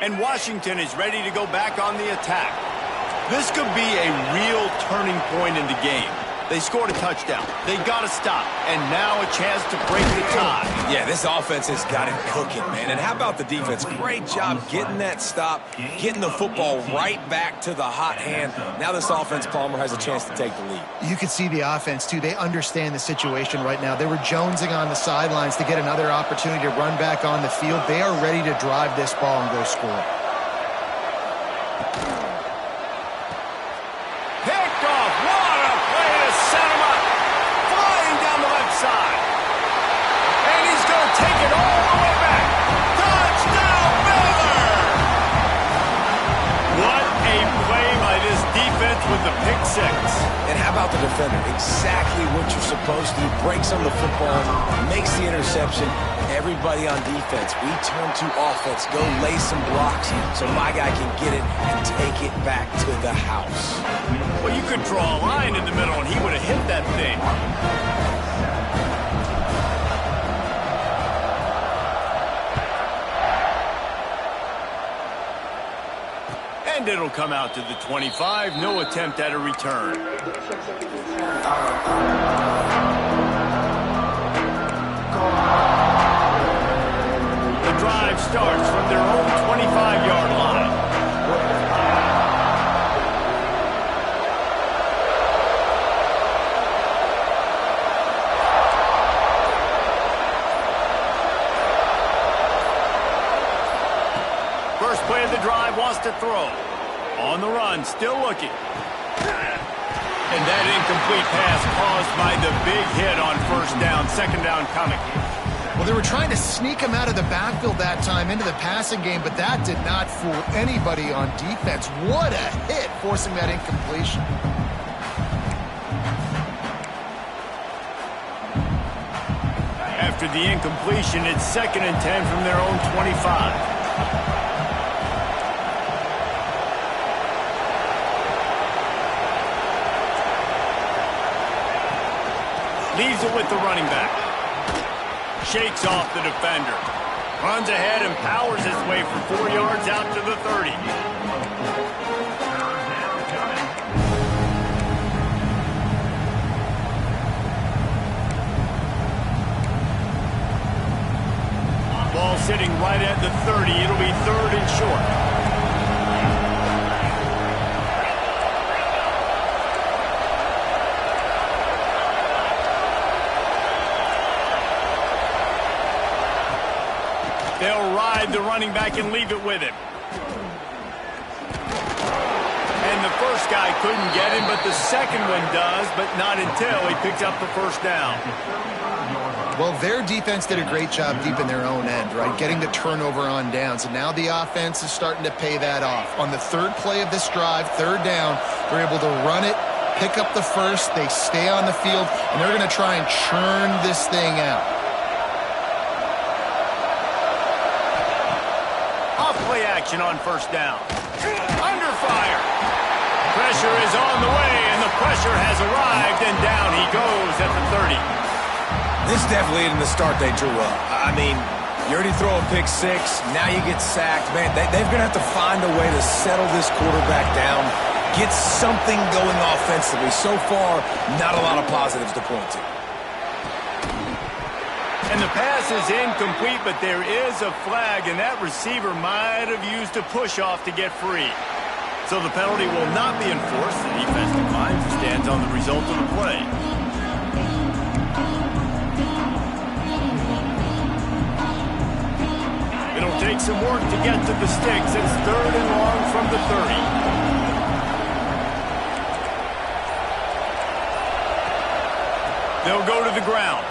And Washington is ready to go back on the attack. This could be a real turning point in the game. They scored a touchdown. They got to stop. And now a chance to break the tie. Yeah, this offense has got it cooking, man. And how about the defense? Great job getting that stop, getting the football right back to the hot hand. Now this offense, Palmer, has a chance to take the lead. You can see the offense, too. They understand the situation right now. They were jonesing on the sidelines to get another opportunity to run back on the field. They are ready to drive this ball and go score. With the pick six. And how about the defender? Exactly what you're supposed to do. Breaks on the football, makes the interception. Everybody on defense, we turn to offense. Go lay some blocks so my guy can get it and take it back to the house. Well, you could draw a line in the middle and he would have hit that thing. And it'll come out to the 25. No attempt at a return. The drive starts from their own 25-yard line. First play of the drive wants to throw. On the run, still looking. And that incomplete pass caused by the big hit on first down. Second down coming. Well, they were trying to sneak him out of the backfield that time into the passing game, but that did not fool anybody on defense. What a hit, forcing that incompletion. After the incompletion, it's 2nd and 10 from their own 25. Leaves it with the running back. Shakes off the defender. Runs ahead and powers his way for 4 yards out to the 30. Ball sitting right at the 30. It'll be 3rd and short. They'll ride the running back and leave it with him. And the first guy couldn't get him, but the second one does, but not until he picks up the first down. Well, their defense did a great job deep in their own end, right? Getting the turnover on downs. And now the offense is starting to pay that off. On the 3rd play of this drive, 3rd down, they're able to run it, pick up the first, they stay on the field, and they're going to try and churn this thing out. Play action on first down. Under fire. Pressure is on the way, and the pressure has arrived, and down he goes at the 30. This definitely isn't the start they drew up. I mean, you already throw a pick six, now you get sacked. Man, they're going to have to find a way to settle this quarterback down, get something going offensively. So far, not a lot of positives to point to. And the pass is incomplete, but there is a flag, and that receiver might have used a push-off to get free. So the penalty will not be enforced. The defense declines and stands on the result of the play. It'll take some work to get to the sticks. It's 3rd and long from the 30. They'll go to the ground.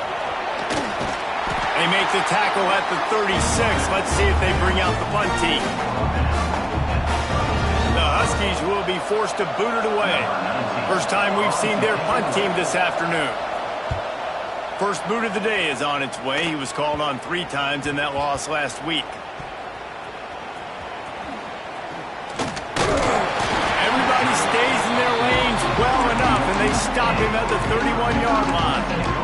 They make the tackle at the 36. Let's see if they bring out the punt team. The Huskies will be forced to boot it away. First time we've seen their punt team this afternoon. First boot of the day is on its way. He was called on 3 times in that loss last week. Everybody stays in their lanes well enough, and they stop him at the 31-yard line.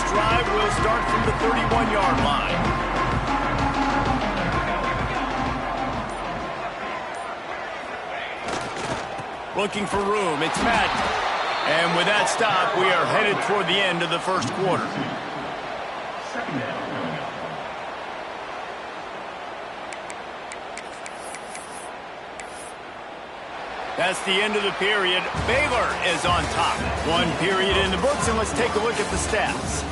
this drive will start from the 31-yard line. Looking for room, it's Madden. And with that stop, we are headed toward the end of the first quarter. That's the end of the period. Baylor is on top. One period in the books, and let's take a look at the stats.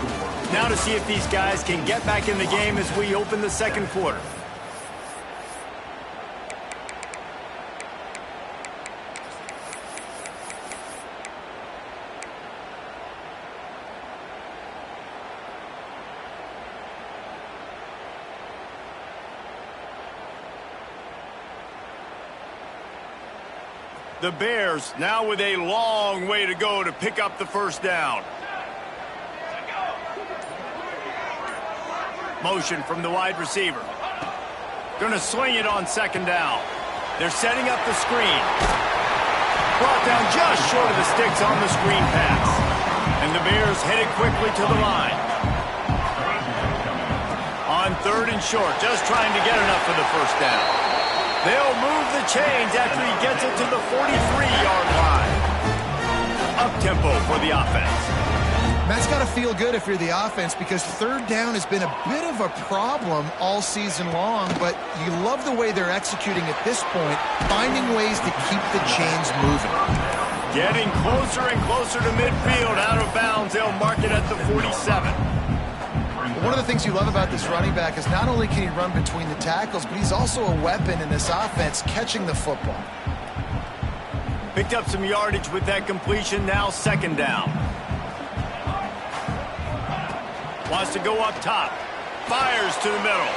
Now to see if these guys can get back in the game as we open the second quarter. The Bears now with a long way to go to pick up the first down. Motion from the wide receiver. Going to swing it on second down. They're setting up the screen. Brought down just short of the sticks on the screen pass. And the Bears headed quickly to the line. On third and short, just trying to get enough for the first down. They'll move the chains after he gets it to the 43-yard line. Up-tempo for the offense. That's got to feel good if you're the offense, because third down has been a bit of a problem all season long, but you love the way they're executing at this point, finding ways to keep the chains moving. Getting closer and closer to midfield, out of bounds. They'll mark it at the 47. One of the things you love about this running back is not only can he run between the tackles, but he's also a weapon in this offense catching the football. Picked up some yardage with that completion, now second down. Wants to go up top. Fires to the middle.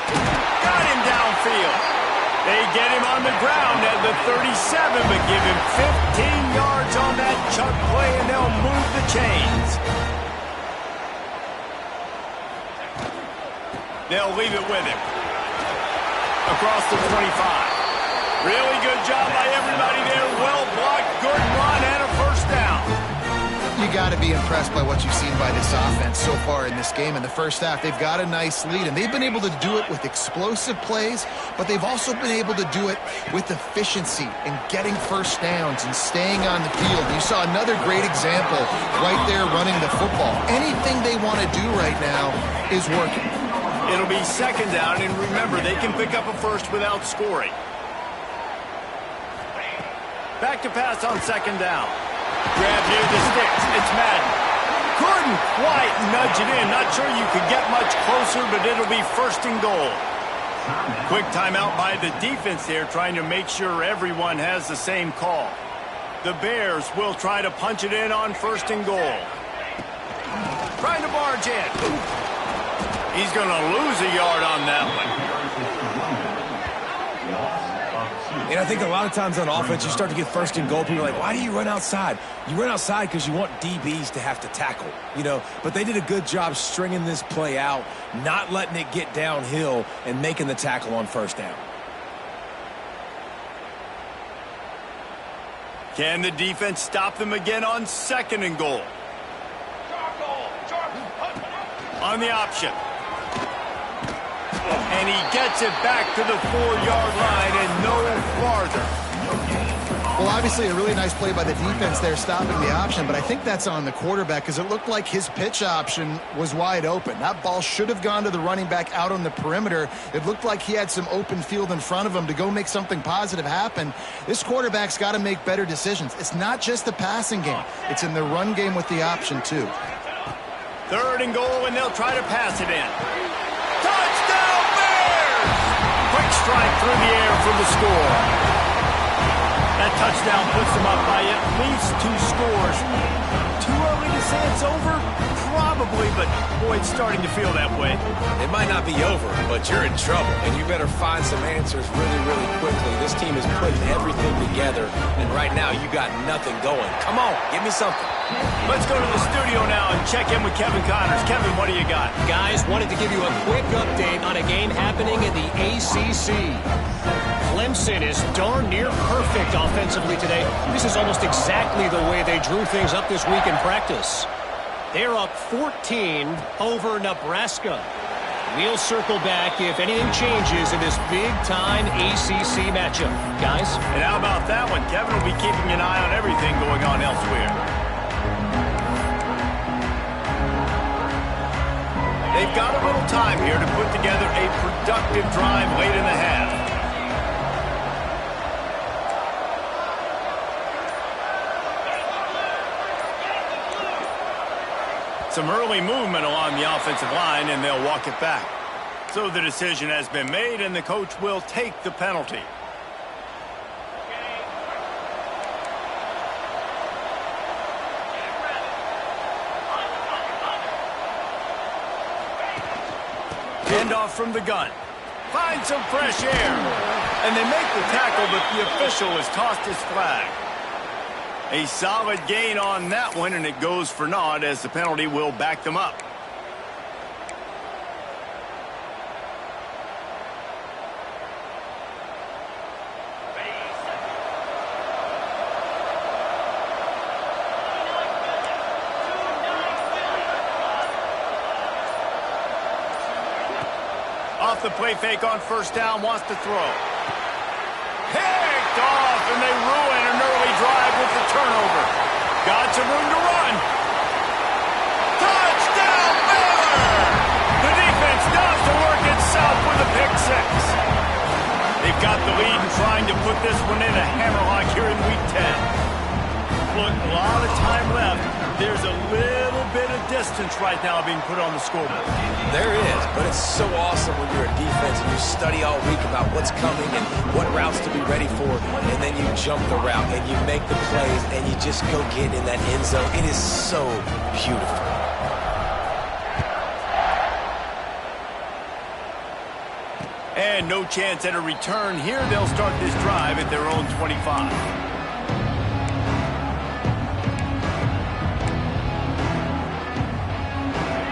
Got him downfield. They get him on the ground at the 37, but give him 15 yards on that chuck play, and they'll move the chains. They'll leave it with him. Across the 25. Really good job by everybody there. Well blocked, good run, and a first down. You got to be impressed by what you've seen by this offense so far in this game. In the first half, they've got a nice lead, and they've been able to do it with explosive plays, but they've also been able to do it with efficiency and getting first downs and staying on the field. You saw another great example right there running the football. Anything they want to do right now is working. It'll be second down, and remember, they can pick up a first without scoring. Back to pass on second down. Grab near the sticks. It's Madden. Couldn't quite nudge it in. Not sure you could get much closer, but it'll be first and goal. Quick timeout by the defense there, trying to make sure everyone has the same call. The Bears will try to punch it in on first and goal. Trying to barge in. He's going to lose a yard on that one. And I think a lot of times on offense, you start to get first and goal. People are like, why do you run outside? You run outside because you want DBs to have to tackle, you know. But they did a good job stringing this play out, not letting it get downhill, and making the tackle on first down. Can the defense stop them again on second and goal? On the option. And he gets it back to the 4-yard line and no farther. Well, obviously a really nice play by the defense there stopping the option, but I think that's on the quarterback because it looked like his pitch option was wide open. That ball should have gone to the running back out on the perimeter. It looked like he had some open field in front of him to go make something positive happen. This quarterback's got to make better decisions. It's not just the passing game. It's in the run game with the option, too. Third and goal, and they'll try to pass it in. Touchdown, Bears! Quick strike through the air for the score. That touchdown puts them up by at least 2 scores. Too early to say it's over? Probably, but boy, it's starting to feel that way. It might not be over, but you're in trouble, and you better find some answers really, really quickly. This team is putting everything together, and right now you got nothing going. Come on, give me something. Let's go to the studio now and check in with Kevin Connors. Kevin, what do you got? Guys, wanted to give you a quick update on a game happening in the ACC. Clemson is darn near perfect offensively today. This is almost exactly the way they drew things up this week in practice. They're up 14 over Nebraska. We'll circle back if anything changes in this big-time ACC matchup. Guys? And how about that one? Kevin will be keeping an eye on everything going on elsewhere. They've got a little time here to put together a productive drive late in the half. Some early movement along the offensive line, and they'll walk it back. So the decision has been made, and the coach will take the penalty. Handoff from the gun. Find some fresh air. And they make the tackle, but the official has tossed his flag. A solid gain on that one, and it goes for naught as the penalty will back them up. Off the play fake on first down, wants to throw. Picked off, and they ruin an early drive with the turnover. Got some room to run. Touchdown, Baylor! The defense does the work itself with a pick six. They've got the lead and trying to put this one in a hammerlock here in Week 10. Look, a lot of time left. There's a little bit of distance right now being put on the scoreboard. There is, but it's so awesome when you're a defense and you study all week about what's coming and what routes to be ready for, and then you jump the route and you make the plays and you just go get in that end zone. It is so beautiful. And no chance at a return here. They'll start this drive at their own 25.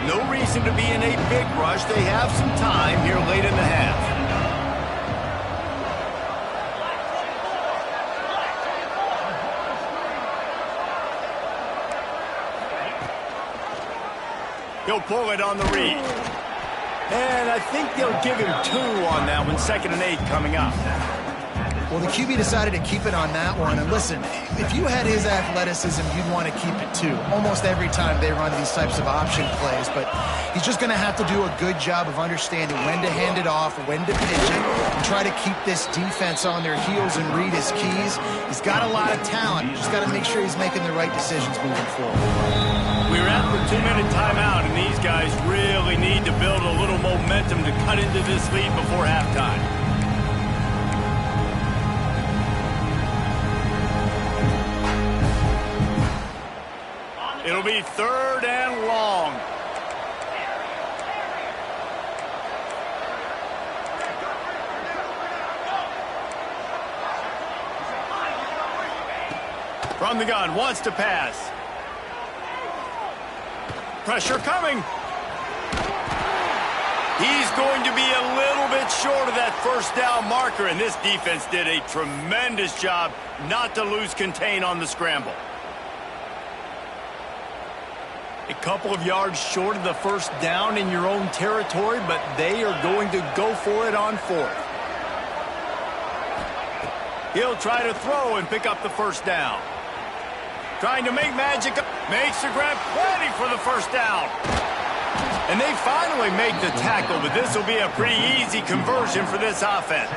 No reason to be in a big rush. They have some time here late in the half. He'll pull it on the read. And I think they'll give him 2 on that one. 2nd and 8 coming up. Well, the QB decided to keep it on that one. And listen, if you had his athleticism, you'd want to keep it too. Almost every time they run these types of option plays. But he's just going to have to do a good job of understanding when to hand it off, when to pitch it, and try to keep this defense on their heels and read his keys. He's got a lot of talent. You just got to make sure he's making the right decisions moving forward. We're at the 2-minute timeout, and these guys really need to build a little momentum to cut into this lead before halftime. It'll be 3rd and long. From the gun, wants to pass. Pressure coming. He's going to be a little bit short of that first down marker, and this defense did a tremendous job not to lose contain on the scramble. A couple of yards short of the first down in your own territory, but they are going to go for it on 4th. He'll try to throw and pick up the first down. Trying to make magic. Makes the grab, plenty for the first down. And they finally make the tackle, but this will be a pretty easy conversion for this offense.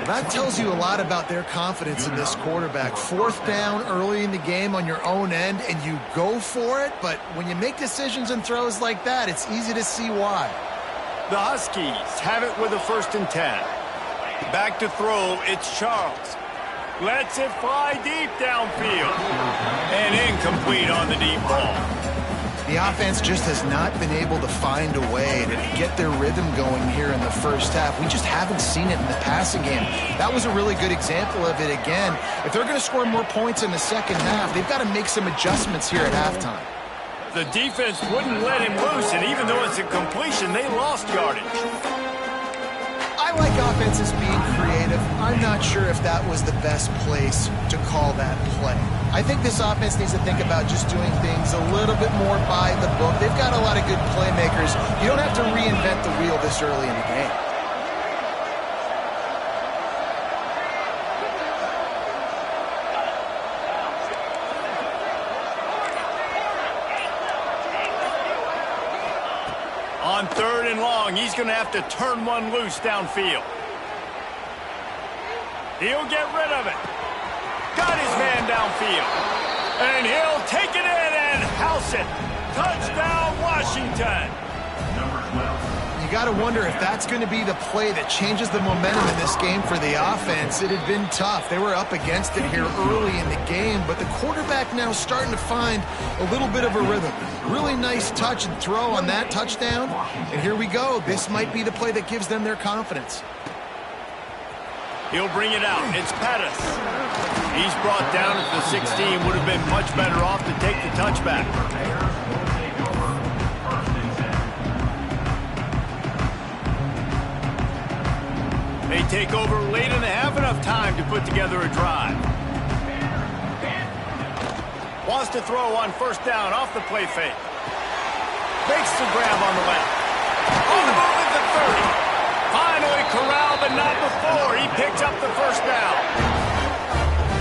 That tells you a lot about their confidence in this quarterback. 4th down early in the game on your own end, and you go for it, but when you make decisions and throws like that, it's easy to see why. The Huskies have it with a 1st and 10. Back to throw, it's Charles. Lets it fly deep downfield. And incomplete on the deep ball. The offense just has not been able to find a way to get their rhythm going here in the first half. We just haven't seen it in the passing game. That was a really good example of it again. If they're going to score more points in the second half, they've got to make some adjustments here at halftime. The defense wouldn't let him loose, and even though it's a completion, they lost yardage. I like offenses being creative. I'm not sure if that was the best place to call that play. I think this offense needs to think about just doing things a little bit more by the book. They've got a lot of good playmakers. You don't have to reinvent the wheel this early in the game. On 3rd and long, he's going to have to turn one loose downfield. He'll get rid of it. Got his man downfield. And he'll take it in and house it. Touchdown, Washington. You got to wonder if that's going to be the play that changes the momentum in this game for the offense. It had been tough. They were up against it here early in the game, but the quarterback now starting to find a little bit of a rhythm. Really nice touch and throw on that touchdown. And here we go. This might be the play that gives them their confidence. He'll bring it out. It's Pettis. He's brought down at the 16. Would have been much better off to take the touchback. They take over late and they have enough time to put together a drive. Wants to throw on 1st down off the play fake. Makes the grab on the left. On the move at the 30. Finally corralled, but not before. He picks up the 1st down.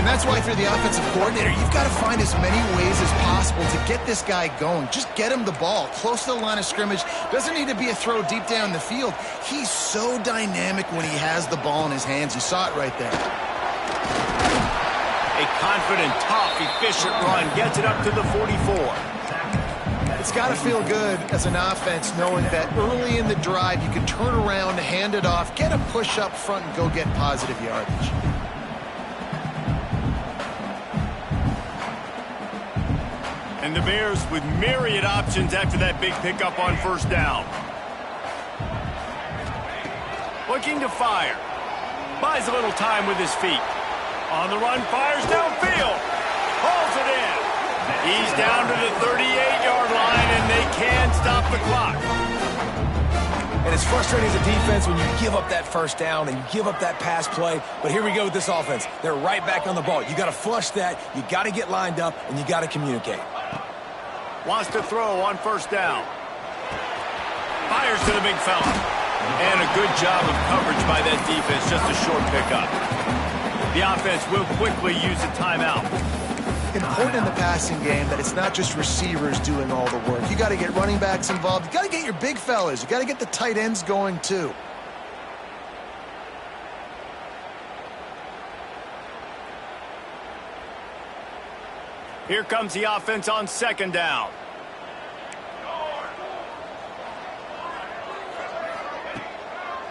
And that's why, if you're the offensive coordinator, you've got to find as many ways as possible to get this guy going. Just get him the ball close to the line of scrimmage. Doesn't need to be a throw deep down the field. He's so dynamic when he has the ball in his hands. You saw it right there. A confident, tough, efficient run gets it up to the 44. It's got to feel good as an offense knowing that early in the drive you can turn around, hand it off, get a push up front, and go get positive yardage. And the Bears with myriad options after that big pickup on 1st down. Looking to fire. Buys a little time with his feet. On the run, fires downfield. Hauls it in. He's down to the 38-yard line, and they can't stop the clock. And it's frustrating as a defense when you give up that 1st down and you give up that pass play. But here we go with this offense. They're right back on the ball. You got to flush that. You got to get lined up, and you got to communicate. Wants to throw on 1st down. Fires to the big fella. And a good job of coverage by that defense. Just a short pickup. The offense will quickly use a timeout. Important in the passing game that it's not just receivers doing all the work. You got to get running backs involved. You got to get your big fellas. You got to get the tight ends going too. Here comes the offense on 2nd down.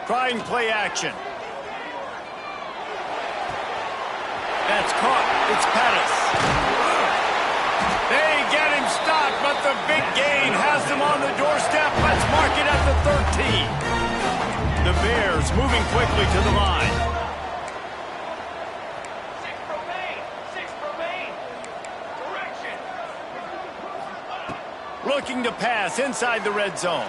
Trying play action. That's caught. It's Pettis. They get him stopped, but the big gain has them on the doorstep. Let's mark it at the 13. The Bears moving quickly to the line. 6 remain. Direction. Looking to pass inside the red zone.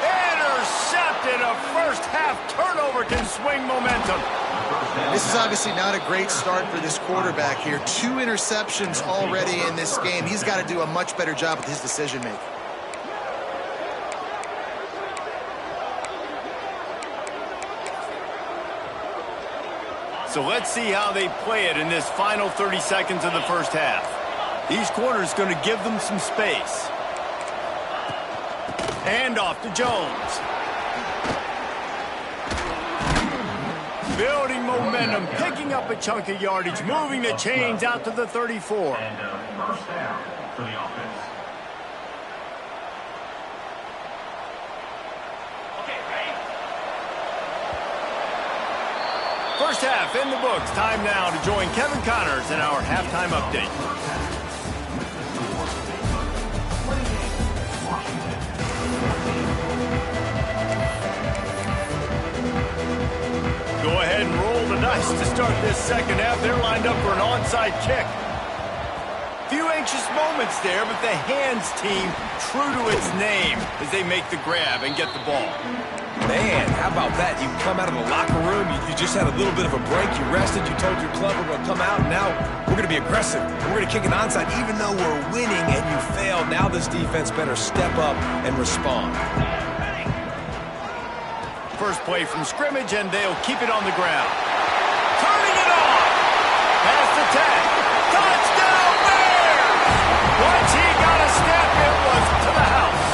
Intercepted. A 1st half turnover can swing momentum. This is obviously not a great start for this quarterback here. 2 interceptions already in this game. He's got to do a much better job with his decision-making. So let's see how they play it in this final 30 seconds of the 1st half. These corners going to give them some space. Hand off to Jones. Building momentum, picking up a chunk of yardage, moving the chains out to the 34. And 1st down for the offense. Okay, ready? 1st half in the books. Time now to join Kevin Connors in our halftime update. Go ahead and roll the dice to start this 2nd half. They're lined up for an onside kick. Few anxious moments there, but the hands team true to its name as they make the grab and get the ball. Man, how about that? You come out of the locker room, you just had a little bit of a break, you rested, you told your club we're going to come out, and now we're going to be aggressive. We're going to kick an onside even though we're winning and you failed. Now this defense better step up and respond. First play from scrimmage, and they'll keep it on the ground. Turning it on. Pass the tag. Touchdown Bears! Once he got a step, it was to the house.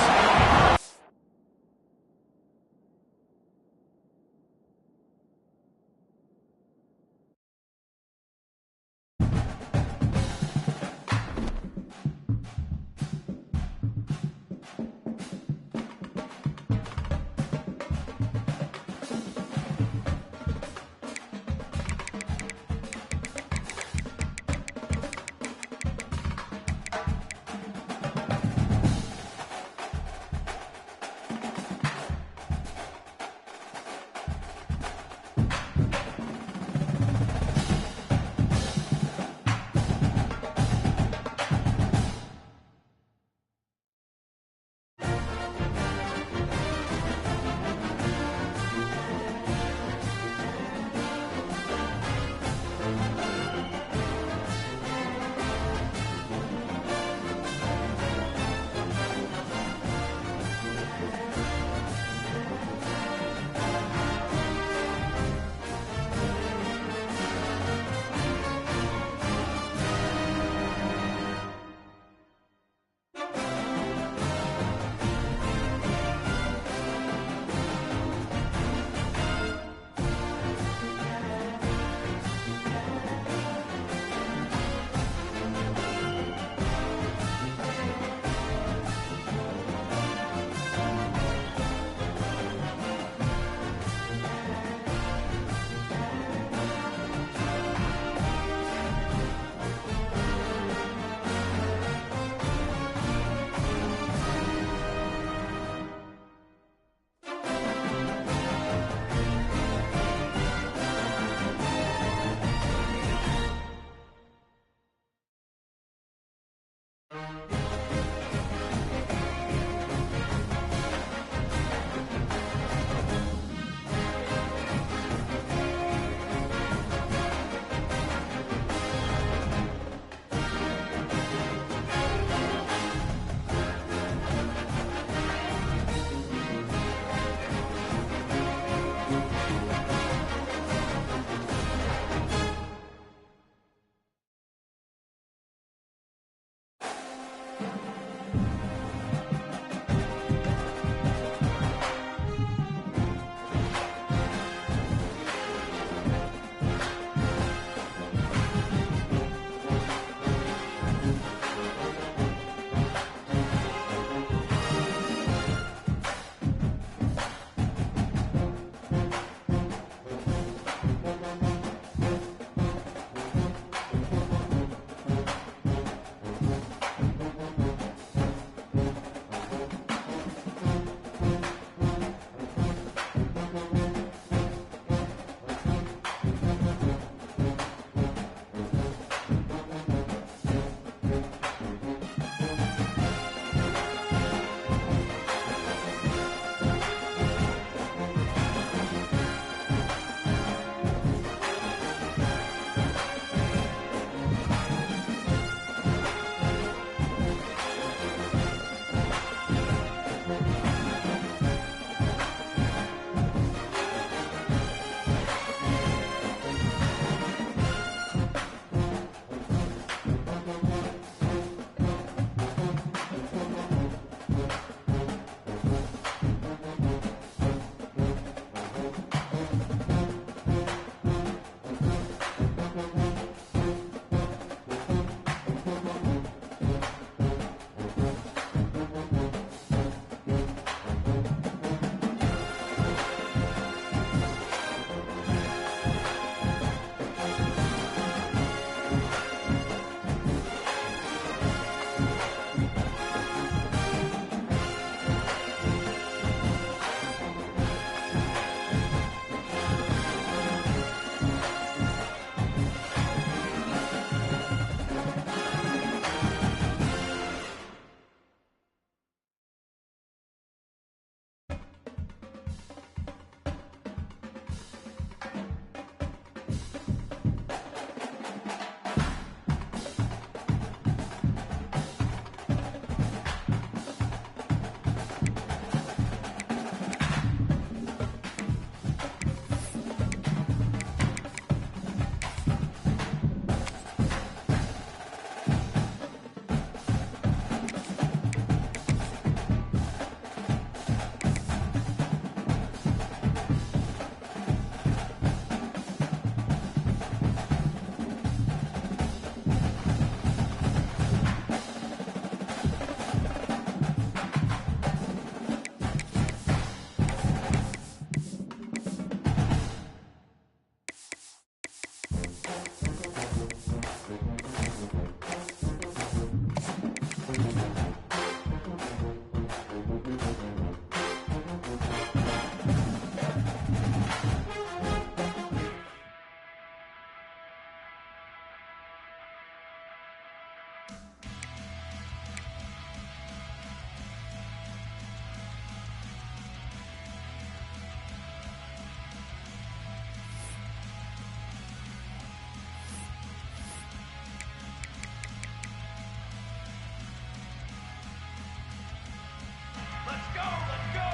go, let's go.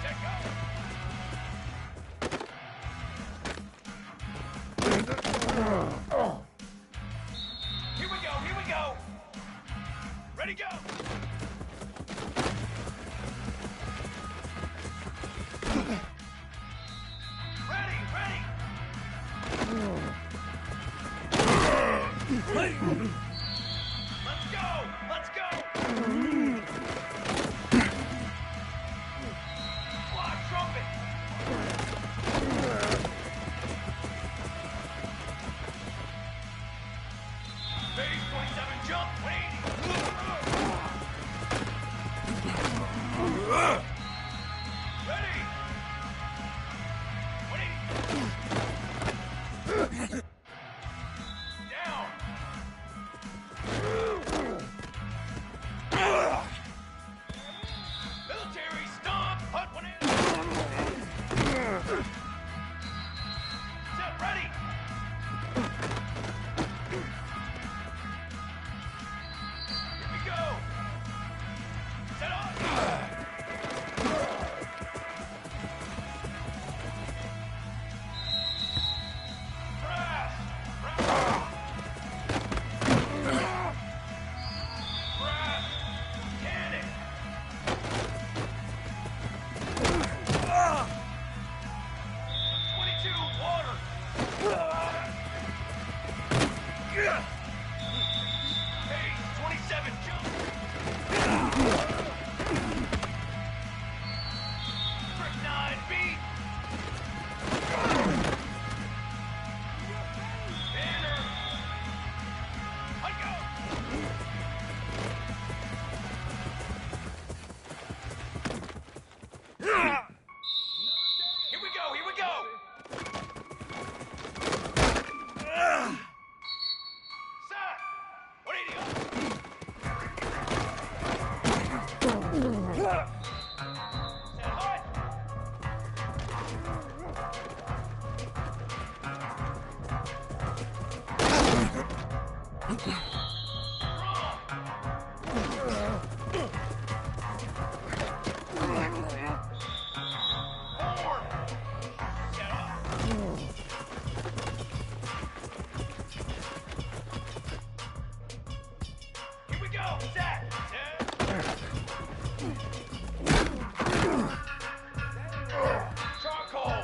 Set, go. Here we go, here we go. Ready, go. Ready, ready. Let's go, let's go. Block, trumpet. Phase 27 jump, 180. Ready. 180. Down. Military stomp. Hut 180. Set, ready. Here we go. Set up. Brass. Brass. Cannon. 22 water. Phase 27 jump. Trick 9 beat. Banner. I go. Here we go, here we go. Set. 180 up. Set hut. Horn. Set up. Here we go. Set. Charcoal.